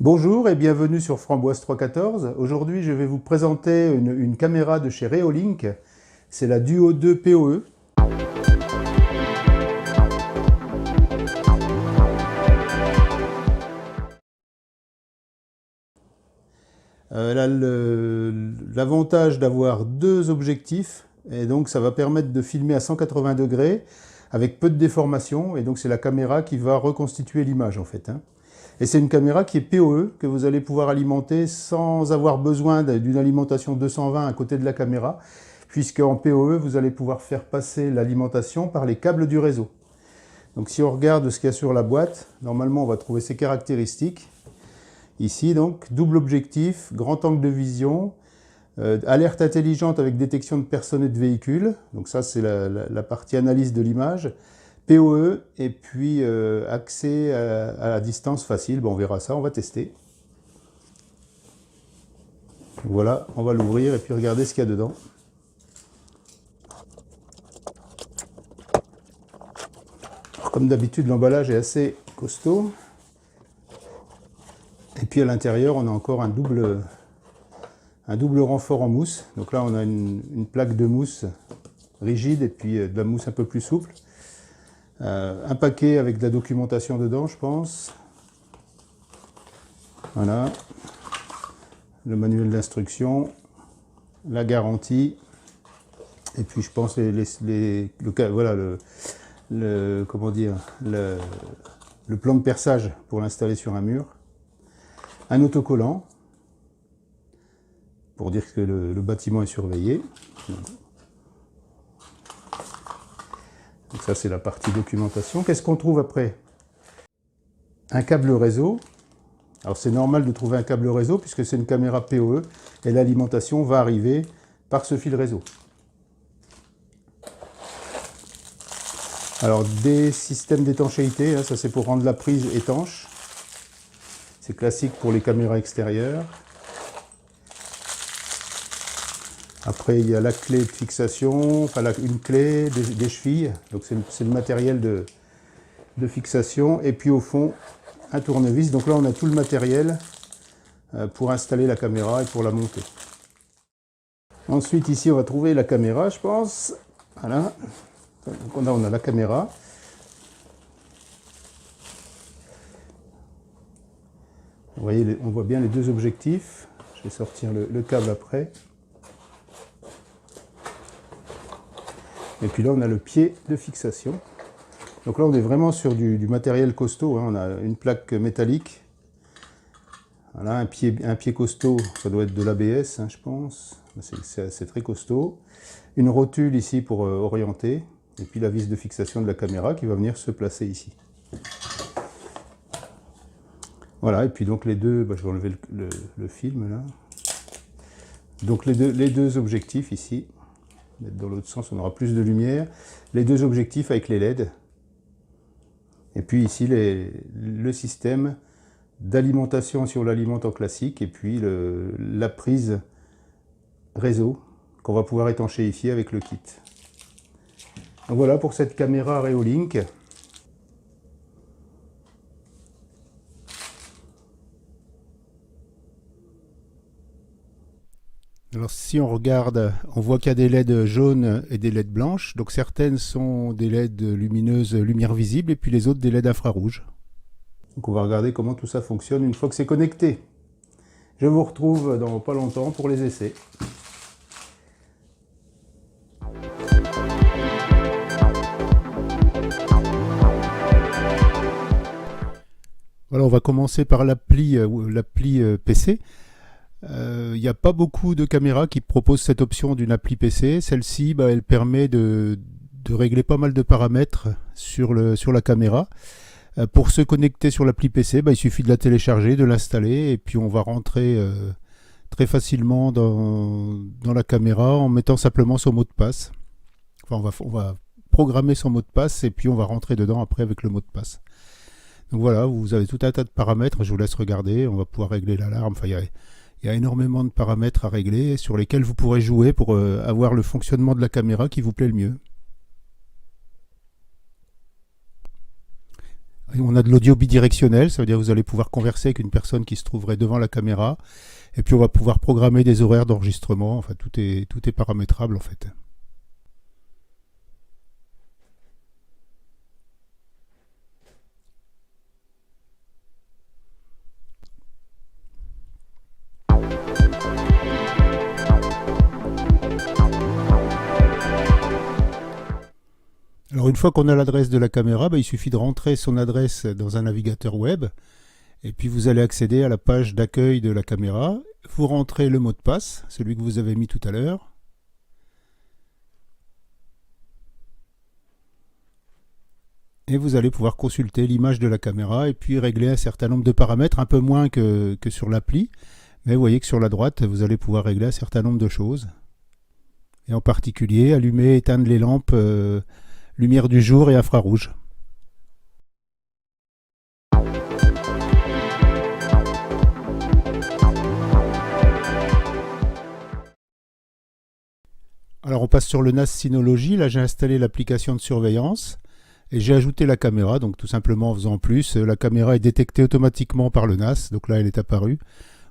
Bonjour et bienvenue sur Framboise 314. Aujourd'hui, je vais vous présenter une caméra de chez Reolink. C'est la Duo 2 PoE. Elle a l'avantage d'avoir deux objectifs et donc ça va permettre de filmer à 180 degrés avec peu de déformation, et donc c'est la caméra qui va reconstituer l'image en fait. Et c'est une caméra qui est PoE, que vous allez pouvoir alimenter sans avoir besoin d'une alimentation 220 à côté de la caméra, puisqu'en PoE, vous allez pouvoir faire passer l'alimentation par les câbles du réseau. Donc si on regarde ce qu'il y a sur la boîte, normalement on va trouver ces caractéristiques. Ici donc, double objectif, grand angle de vision, alerte intelligente avec détection de personnes et de véhicules. Donc ça c'est la partie analyse de l'image. PoE et puis accès à la distance facile. Bon, on verra ça, on va tester. Voilà, on va l'ouvrir et puis regarder ce qu'il y a dedans. Alors, comme d'habitude, l'emballage est assez costaud. Et puis à l'intérieur, on a encore un double renfort en mousse. Donc là, on a une plaque de mousse rigide et puis de la mousse un peu plus souple. Un paquet avec de la documentation dedans, je pense. Voilà. Le manuel d'instruction, la garantie. Et puis je pense voilà, comment dire, le plan de perçage pour l'installer sur un mur. Un autocollant pour dire que le bâtiment est surveillé. Donc ça c'est la partie documentation. Qu'est-ce qu'on trouve après? Un câble réseau. Alors c'est normal de trouver un câble réseau puisque c'est une caméra PoE et l'alimentation va arriver par ce fil réseau. Alors des systèmes d'étanchéité, ça c'est pour rendre la prise étanche. C'est classique pour les caméras extérieures. Après, il y a la clé de fixation, enfin une clé, des chevilles, donc c'est le matériel de fixation. Et puis au fond, un tournevis. Donc là, on a tout le matériel pour installer la caméra et pour la monter. Ensuite, ici, on va trouver la caméra, je pense. Voilà. Donc on a la caméra. Vous voyez, on voit bien les deux objectifs. Je vais sortir le câble après. Et puis là, on a le pied de fixation. Donc là, on est vraiment sur du matériel costaud. On a une plaque métallique. Voilà, un pied costaud, ça doit être de l'ABS, je pense. C'est très costaud. Une rotule ici pour orienter. Et puis la vis de fixation de la caméra qui va venir se placer ici. Voilà, et puis donc les deux, je vais enlever le film là. Donc les deux objectifs ici. Mettre dans l'autre sens, on aura plus de lumière. Les deux objectifs avec les LED. Et puis ici, le système d'alimentation si on l'alimente en classique. Et puis la prise réseau qu'on va pouvoir étanchéifier avec le kit. Donc voilà pour cette caméra Reolink. Alors si on regarde, on voit qu'il y a des LED jaunes et des LED blanches. Donc certaines sont des LED lumineuses, lumière visible, et puis les autres des LED infrarouges. Donc on va regarder comment tout ça fonctionne une fois que c'est connecté. Je vous retrouve dans pas longtemps pour les essais. Voilà, on va commencer par l'appli PC. Il n'y a pas beaucoup de caméras qui proposent cette option d'une appli PC. Celle-ci, elle permet de régler pas mal de paramètres sur la caméra. Pour se connecter sur l'appli PC, il suffit de la télécharger, de l'installer, et puis on va rentrer très facilement dans la caméra en mettant simplement son mot de passe. Enfin, on va programmer son mot de passe, et puis on va rentrer dedans après avec le mot de passe. Donc voilà, vous avez tout un tas de paramètres, je vous laisse regarder, on va pouvoir régler l'alarme. Enfin, il y a énormément de paramètres à régler sur lesquels vous pourrez jouer pour avoir le fonctionnement de la caméra qui vous plaît le mieux. Et on a de l'audio bidirectionnel, ça veut dire que vous allez pouvoir converser avec une personne qui se trouverait devant la caméra. Et puis on va pouvoir programmer des horaires d'enregistrement. Enfin, tout est paramétrable en fait. Alors une fois qu'on a l'adresse de la caméra, il suffit de rentrer son adresse dans un navigateur web et puis vous allez accéder à la page d'accueil de la caméra. Vous rentrez le mot de passe, celui que vous avez mis tout à l'heure. Et vous allez pouvoir consulter l'image de la caméra et puis régler un certain nombre de paramètres, un peu moins que sur l'appli. Mais vous voyez que sur la droite, vous allez pouvoir régler un certain nombre de choses. Et en particulier, allumer et éteindre les lampes lumière du jour et infrarouge. Alors on passe sur le NAS Synology. Là j'ai installé l'application de surveillance et j'ai ajouté la caméra. Donc tout simplement en faisant plus, la caméra est détectée automatiquement par le NAS. Donc là elle est apparue.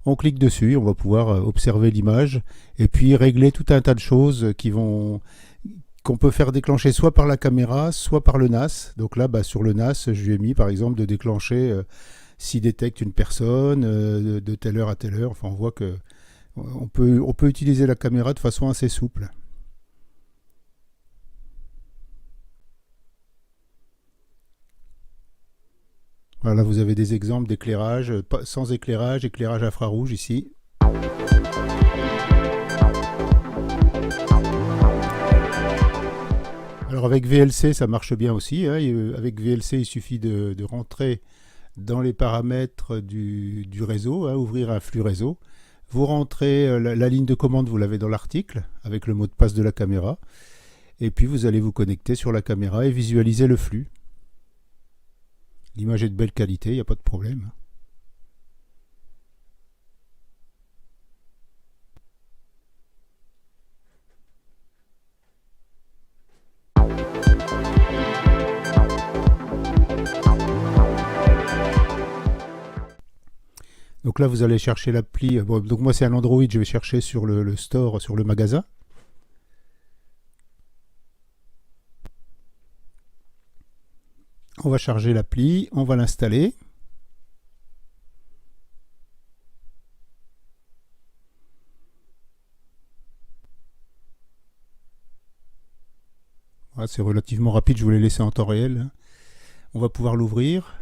On clique dessus, on va pouvoir observer l'image et puis régler tout un tas de choses qu'on peut faire déclencher soit par la caméra, soit par le NAS. Donc là, sur le NAS, je lui ai mis par exemple de déclencher s'il détecte une personne de telle heure à telle heure. Enfin, on voit que on peut utiliser la caméra de façon assez souple. Voilà, vous avez des exemples d'éclairage, sans éclairage, éclairage infrarouge ici. Alors avec VLC, ça marche bien aussi. Avec VLC, il suffit de rentrer dans les paramètres du réseau, ouvrir un flux réseau. Vous rentrez la ligne de commande, vous l'avez dans l'article, avec le mot de passe de la caméra. Et puis vous allez vous connecter sur la caméra et visualiser le flux. L'image est de belle qualité, il n'y a pas de problème. Donc là, vous allez chercher l'appli. Bon, donc moi, c'est un Android, je vais chercher sur le store, sur le magasin. On va charger l'appli, on va l'installer. Voilà, c'est relativement rapide, je vous l'ai laissé en temps réel. On va pouvoir l'ouvrir.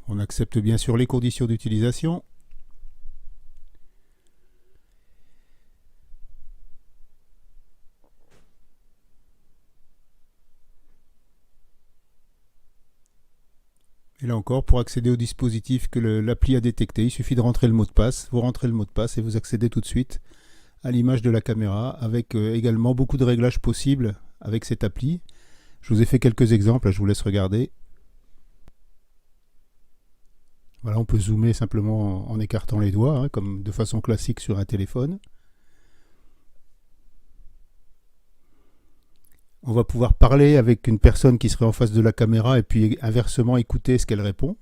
On accepte bien sûr les conditions d'utilisation. Et là encore, pour accéder au dispositif que l'appli a détecté, il suffit de rentrer le mot de passe. Vous rentrez le mot de passe et vous accédez tout de suite à l'image de la caméra, avec également beaucoup de réglages possibles avec cette appli. Je vous ai fait quelques exemples, là, je vous laisse regarder. Voilà, on peut zoomer simplement en écartant les doigts, comme de façon classique sur un téléphone. On va pouvoir parler avec une personne qui serait en face de la caméra et puis inversement écouter ce qu'elle répond.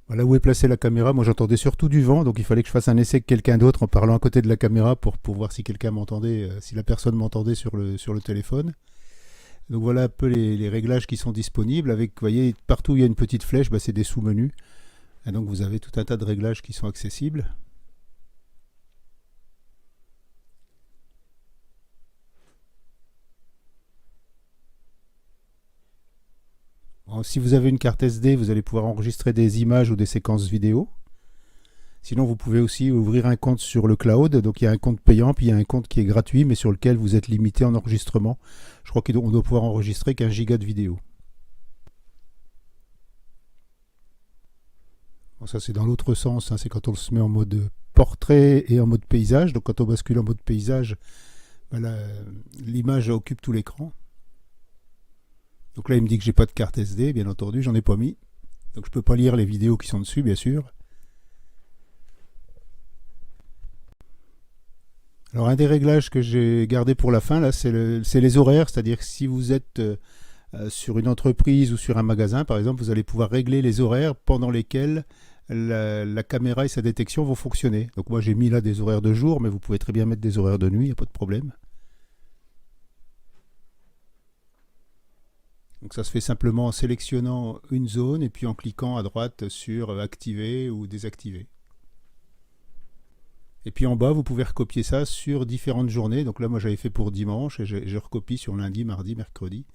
Voilà où est placée la caméra. Moi j'entendais surtout du vent, donc il fallait que je fasse un essai avec quelqu'un d'autre en parlant à côté de la caméra pour voir si quelqu'un m'entendait, si la personne m'entendait sur le téléphone. Donc voilà un peu les réglages qui sont disponibles. Avec, vous voyez, partout où il y a une petite flèche, c'est des sous-menus. Et donc vous avez tout un tas de réglages qui sont accessibles. Alors, si vous avez une carte SD, vous allez pouvoir enregistrer des images ou des séquences vidéo. Sinon, vous pouvez aussi ouvrir un compte sur le cloud. Donc il y a un compte payant, puis il y a un compte qui est gratuit, mais sur lequel vous êtes limité en enregistrement. Je crois qu'on doit pouvoir enregistrer qu'1 giga de vidéo. Bon, ça c'est dans l'autre sens, c'est quand on se met en mode portrait et en mode paysage. Donc quand on bascule en mode paysage, l'image occupe tout l'écran. Donc là il me dit que j'ai pas de carte SD, bien entendu, j'en ai pas mis. Donc je peux pas lire les vidéos qui sont dessus, bien sûr. Alors un des réglages que j'ai gardé pour la fin, là, c'est les horaires, c'est-à-dire que si vous êtes sur une entreprise ou sur un magasin, par exemple, vous allez pouvoir régler les horaires pendant lesquels la caméra et sa détection vont fonctionner. Donc moi j'ai mis là des horaires de jour, mais vous pouvez très bien mettre des horaires de nuit, il n'y a pas de problème. Donc ça se fait simplement en sélectionnant une zone et puis en cliquant à droite sur activer ou désactiver. Et puis en bas, vous pouvez recopier ça sur différentes journées. Donc là, moi j'avais fait pour dimanche et je recopie sur lundi, mardi, mercredi.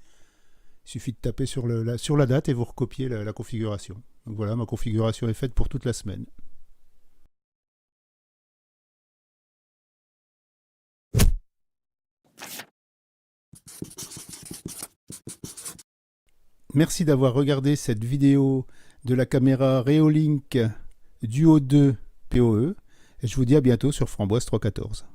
Il suffit de taper sur la date et vous recopiez la configuration. Donc voilà, ma configuration est faite pour toute la semaine. Merci d'avoir regardé cette vidéo de la caméra Reolink Duo 2 PoE. Et je vous dis à bientôt sur Framboise 314.